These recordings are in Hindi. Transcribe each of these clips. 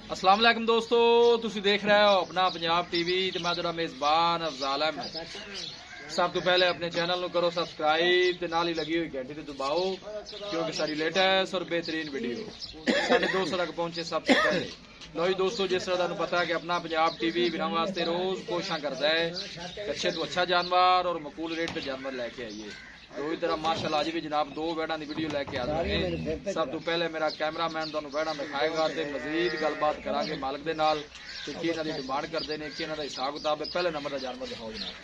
अस्सलाम वालेकुम दोस्तों, तुसी देख रहे हो अपना पंजाब टीवी ते मैं तेरा मेज़बान अफजाल अहमद। सब तो पहले अपने चैनल को करो सब्सक्राइब ते नाल ही लगी हुई घंटी ते दबाओ क्योंकि सारी लेटेस्ट और बेहतरीन वीडियो साढ़े 200 तक पहुंचे सबसे पहले। लो जी दोस्तों, जिस तरह तुहानू पता है कि अपना पंजाब टीवी बिना वास्ते रोज कोशिश करता है कि अच्छे तो अच्छा जानवर और मकूल रेट पे जानवर लेके आइए। तो इस तरह माशाल्लाह आज भी जनाब दो बैड़ा की वीडियो लेके आ रहे हैं। सब तो पहले मेरा कैमरामैन तुहानू बैड़ा दिखाएगा तो मजीद गलबात करांगे मालिक दे नाल कि की इन्हां दी डिमांड करते हैं, कि इन्हां दा हिसाब किताब है। पहले नंबर का जानवर दिखाओ जनाब।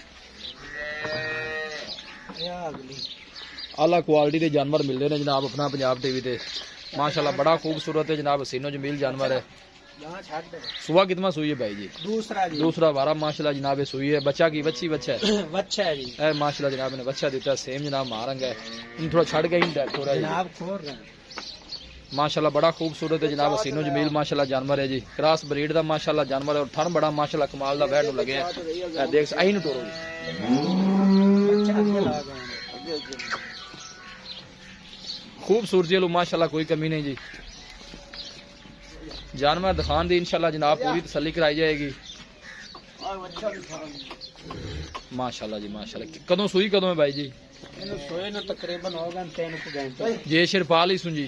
आला क्वालिटी के जानवर मिलते हैं जनाब अपना पंजाब टीवी ते। माशाल्लाह बड़ा खूबसूरत है जनाब, हसीनो जमील जानवर है। सुबह कितना सुई है भाई जी? दूसरा वारा माशाल्लाह जनाब सुई है। बच्चा की बच्चा है बच्चा है जी। माशाल्लाह जनाब ने बच्चा दिता सेम जनाब मारंग है। इन थोड़ा छड़ के ही डेथ हो रहा है जनाब, खोर रहे माशाल्लाह बड़ा खूबसूरत है जनाब, हसीनो जमील माशाल्लाह जानवर है जी। क्रॉस ब्रीड का माशाल्लाह जानवर है और थन बड़ा माशाल्लाह कमाल का बैठ लगे है। देख आई न टोरो खूबसूरती लो माशाल्लाह कोई कमी नहीं जी। जानवर दिखान दी इंशाल्लाह जनाब पूरी तसल्ली कराई जाएगी माशाल्लाह जी। माशाल्लाह कदों सुई कदों है भाई जी? तकरीबन होगा 3 घंटे। जे शिरपाल ही सुन जी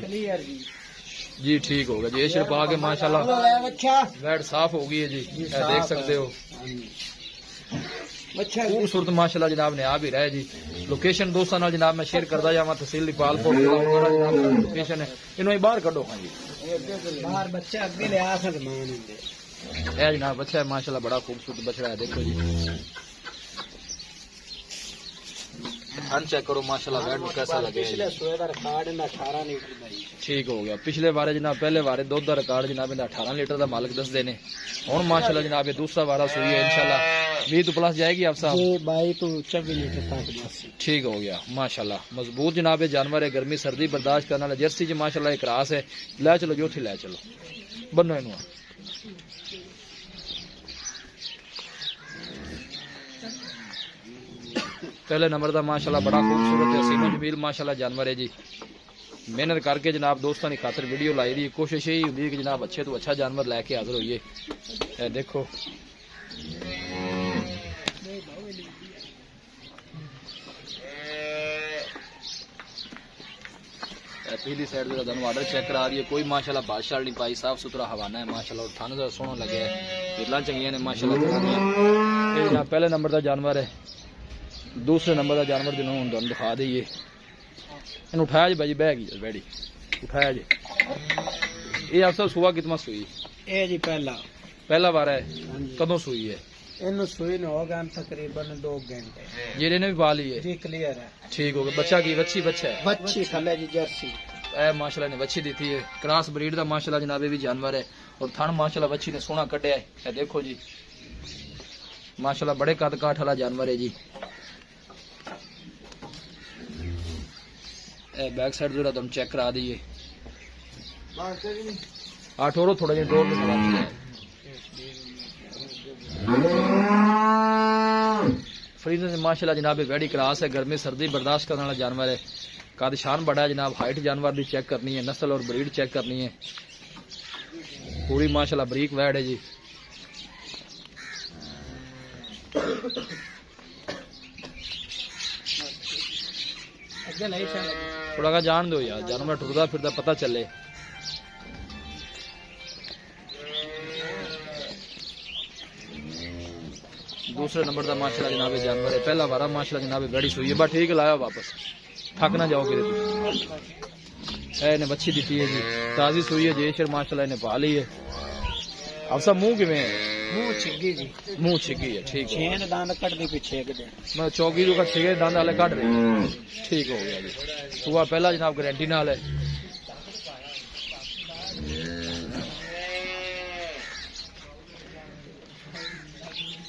जी ठीक हो गया। जे शिरपाल के माशाल्लाह बैठ साफ हो गई है जी, देख सकते हो खूबसूरत माशाल्लाह जनाब ने आ भी रहा है जी। लोकेशन दोस्तों नाल जनाब मैं शेयर करता जावा। तहसील दीपालपुर लोकेशन है। इन्हों बाहर कढो हाँ जी। बाहर बच्चा अगे ले आ सकते है जनाब, बच्चा है माशाल्लाह बड़ा खूबसूरत बछड़ा है। देखो जी हन चेक करो माशाल्लाह बैठ में कैसा लगे। पिछले सोए दा रिकॉर्ड इनदा 18 लीटर दा ही ठीक हो गया। पिछले बारे जनाब पहले बारे दुध का रिकॉर्ड जनाब इनका 18 लीटर का मालिक दसदे ने। हुण माशाल्लाह जनाब ये दूसरा वारा सुई है इंशाल्लाह 20 तो प्लस जाएगी आप साहब? 22 तो 24 लीटर तक बस। ठीक हो गया माशाल्लाह मजबूत जनाब ये जानवर है, गर्मी सर्दी बर्दाश्त करने वाला। जर्सी च माशाल्लाह एक रास है। लै चलो जो थी लै चलो बनो इनू। पहले नंबर का माशाल्लाह बड़ा खूबसूरत है, हसीनो जमील माशाल्लाह जानवर है जी। मेहनत करके जनाब दोस्तों की खातर वीडियो लाई दी। कोशिश यही होती है कि जनाब अच्छे तो अच्छा जानवर लैके हाजिर होइए। देखो पीली साइड का ऑर्डर चेक करा दिए। कोई माशाल्लाह बादशाह नहीं पाई, साफ सुथरा हवाना है माशाल्लाह। थाने का सोहना लगे है, हिरला चंगिया ने माशाल्लाह। पहले नंबर का जानवर है। दूसरे नंबर का जानवर जिन्होंने दिखा दीए। इन उठाया जी भाई, बह गई बैठी उठाया जी। ये आप सब सुबह कितना सुई? ए जी पहला बार है। कदों सुई है? इन सुई ने होगा तकरीबन 2 घंटे। जेरे ने भी पा ली है जी, क्लियर है। ठीक हो गया। बच्चा की बच्चा है? बच्ची थले जी जर्सी ए माशाल्लाह ने बच्ची दी थी है। क्रॉस ब्रीड का माशाल्लाह जनाब भी जानवर है और थन माशाल्लाह बच्ची ने सोना कटिया है। देखो जी माशाल्लाह बड़े कद काठ वाला जानवर है जी। बैक साइड जो तुम चेक करा दिए। ठोरो थोड़ा जिहा डोर फ्रीजर से माशाल्लाह जनाब वेड़ी क्रास है, गर्मी सर्दी बर्दाश्त करने वाला जानवर है। कद शान बड़ा है जनाब। हाइट जानवर की चेक करनी है, नस्ल और ब्रीड चेक करनी है। पूरी माशाल्लाह बरीक वैड है जी। थोड़ा का जान दो यार, जानवर टुरदा फिरदा पता चले। दूसरे नंबर का माशाल्लाह जनाब जानवर है। पहला बारा माशाल्लाह जनाब बड़ी सुई है। बस ठीक लाया वापस, थक ना जाओगे। ने बच्ची दी है जी, ताजी सुई है। जेशर माशाल्लाह ने पा ली है। अब सब मुंह किवें है? मुंह छिगी है। ठीक है। 6 दांत कट दी पीछे मैं चौकी जो का 6 दांत वाले कट रही। ठीक हो गया जी। सुबह पहला जनाब गारंटी नाल है।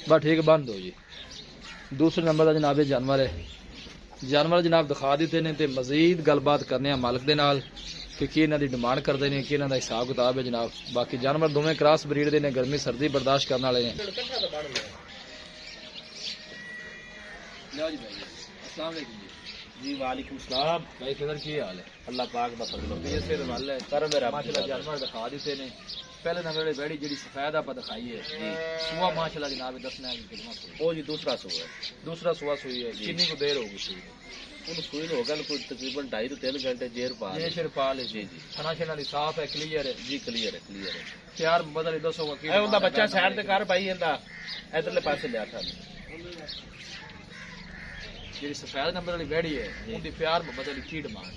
बस ठीक बंद हो जी। दूसरे नंबर का जनाब जानवर है। जानवर जनाब दिखा दिते ने ते मजीद गलबात करने मालिक दे नाल कि इन्हां दी डिमांड करते हैं, कि इन्हां दा हिसाब किताब है जनाब। बाकी जानवर दोवें क्रॉस ब्रीड दे ने, गर्मी सर्दी बर्दाश्त करने वाले ने। जी वालेकुम सलाम भाई, किधर की हाल है? अल्लाह पाक दा फजल ये से वाले कर मेरा माशाल्लाह जानवर दिखा दिते ने। पहले नंबर वाली बैड़ी जी सफेद आप दिखाई है जी सुबह माशाल्लाह जनाब दसना है कितना वो जी दूसरा सुबह है। दूसरा सुबह सुई है कितनी को देर होगी सुई उन सुई हो गया कोई तकरीबन 2.5 से 3 घंटे जेर पा ये सिर पा ले जी जी खाना शेना दी साफ है क्लियर है जी क्लियर है क्लियर है प्यार बदल दसो की ए उनका बच्चा साइड ते कर भाई इंदा इधरले पासे लिया था जी सफेद नंबर वाली बैड़ी है उनकी प्यार बदल की डिमांड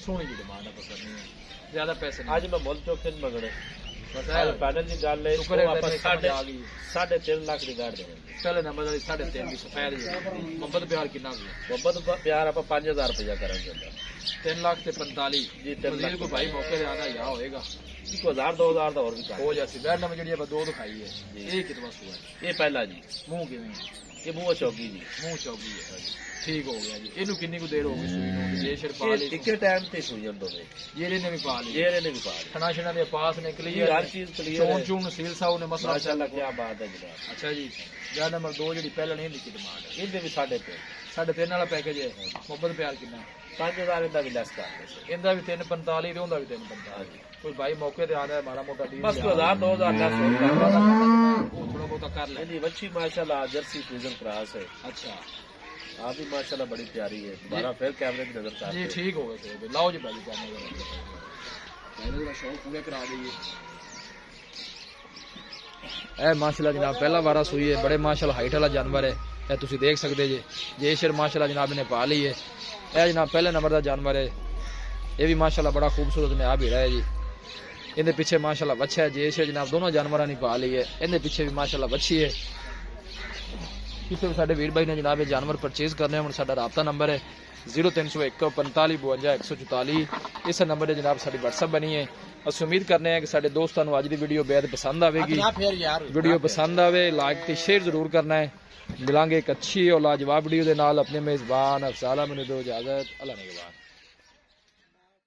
सोनी जी डिमांड है पसंद नहीं है ज्यादा पैसे नहीं आज मैं मोल चौक से मगड़े बस आज पैनल की गल है शुक्र है वापस समझ आ गई 3.5 लाख की गाड़ देंगे पहले नंबर वाली 3.5 की सफेद है मोहब्बत प्यार कितना हुआ मोहब्बत प्यार आप 5000 रुपया करेंगे 3 लाख से 45 जी 3 मजीद को भाई मौके पे आना या होएगा 1000 2000 का और भी हो जासी बैठ नंबर जी दो दिखाई है ये कितना हुआ है ये पहला जी मुंह किवें ये मुंह चौकी जी मुंह चौकी है ठीक हो गया जी इनू कितनी को देर हो गई सुई नु ये सिर पा ये ली टिके टाइम ते सुई दो में ये ने भी पा ली ये ने भी पा ली खाना शेना दे पास ने ये क्लियर हर चीज क्लियर चोन है चून सील साहब ने मसला माशाल्लाह क्या बात है जनाब अच्छा जी बैठ नंबर 2 जी पहले नहीं लिखी डिमांड है इनके भी 3.5 3.5 वाला पैकेज है मोहब्बत प्यार कितना 5000 इनका भी लेस कर दे इंदा भी 345 ਤੇ ਉਹਦਾ ਵੀ 345 ਕੋਈ ਭਾਈ ਮੌਕੇ ਤੇ ਆਣਾ ਮਾੜਾ ਮੋਟਾ ਡੀਲ बस 1000 2000 लेस और कर ਉਹ ਥੋੜਾ ਬਹੁਤਾ ਕਰ ਲੈ जी बच्ची माशाल्लाह जर्सी फ्रीजन क्रॉस है अच्छा आप भी माशाल्लाह बड़ी प्यारी है दोबारा फिर कैमरे की नजर कर जी ठीक हो गए फिर लाओ जी भाई करने का पहले ਦਾ ਸ਼ੌਕ ਪੂਰਾ ਕਰਾ ਦਈਏ ਇਹ ਮਾਸ਼ਾਅੱਲਾ ਜਨਾਬ ਪਹਿਲਾ ਵਾਰਾ ਸੂਈ ਹੈ ਬੜੇ ਮਾਸ਼ਾਅੱਲਾ ਹਾਈਟ ਵਾਲਾ ਜਾਨਵਰ ਹੈ ਇਹ ਤੁਸੀਂ ਦੇਖ ਸਕਦੇ ਜੇ ਜੇ ਸ਼ਰ ਮਾਸ਼ਾਅੱਲਾ ਜਨਾਬ ਨੇ ਪਾ ਲਈ ਹੈ ਇਹ ਜਨਾਬ ਪਹਿਲੇ ਨੰਬਰ ਦਾ ਜਾਨਵਰ ਹੈ ਇਹ ਵੀ ਮਾਸ਼ਾਅੱਲਾ ਬੜਾ ਖੂਬਸੂਰਤ ਨੇ ਆ ਵੀ ਰਿਹਾ ਹੈ ਜੀ ਇਹਦੇ ਪਿੱਛੇ ਮਾਸ਼ਾਅੱਲਾ ਵੱਛਾ ਹੈ ਜੇ ਸ਼ਰ ਜਨਾਬ ਦੋਨੋਂ ਜਾਨਵਰਾਂ ਨੇ ਪਾ ਲਈ ਹੈ ਇਹਦੇ ਪਿੱਛੇ ਵੀ ਮਾਸ਼ਾਅੱਲਾ ਵੱਛੀ ਹੈ ਕਿਸੇ ਵੀ ਸਾਡੇ ਵੀਰ ਭਾਈ ਨੇ ਜਨਾਬ ਇਹ ਜਾਨਵਰ ਪਰਚੇਜ਼ ਕਰਨੇ ਹੋਣ ਸਾਡਾ ਰਾਬਤਾ ਨੰਬਰ ਹੈ 0301 45 52 144 ਇਸ ਨੰਬਰ ਤੇ ਜਨਾਬ ਸਾਡੀ WhatsApp ਬਣੀ ਹੈ ਅਸੀਂ ਉਮੀਦ ਕਰਨੇ ਆ ਕਿ ਸਾਡੇ ਦੋਸਤਾਂ ਨੂੰ ਅੱਜ ਦੀ ਵੀਡੀਓ ਬੇहद ਪਸੰਦ ਆਵੇਗੀ ਵੀਡੀਓ ਪਸੰਦ ਆਵੇ ਲਾਈਕ ਤੇ ਸ਼ੇਅਰ ਜ਼ਰੂਰ ਕਰਨਾ ਹੈ ਮਿਲਾਂਗੇ ਇੱਕ ਅੱਛੀ ਔਰ ਲਾਜਵਾਬ ਵੀਡੀਓ ਦੇ ਨਾਲ ਆਪਣੇ ਮੇਜ਼ਬਾਨ ਅਫਜ਼ਾਲ ਮੈਨੂੰ ਦਿਓ ਇਜਾਜ਼ਤ ਅੱਲਾ ਨਿਗਹਿਬਾਨ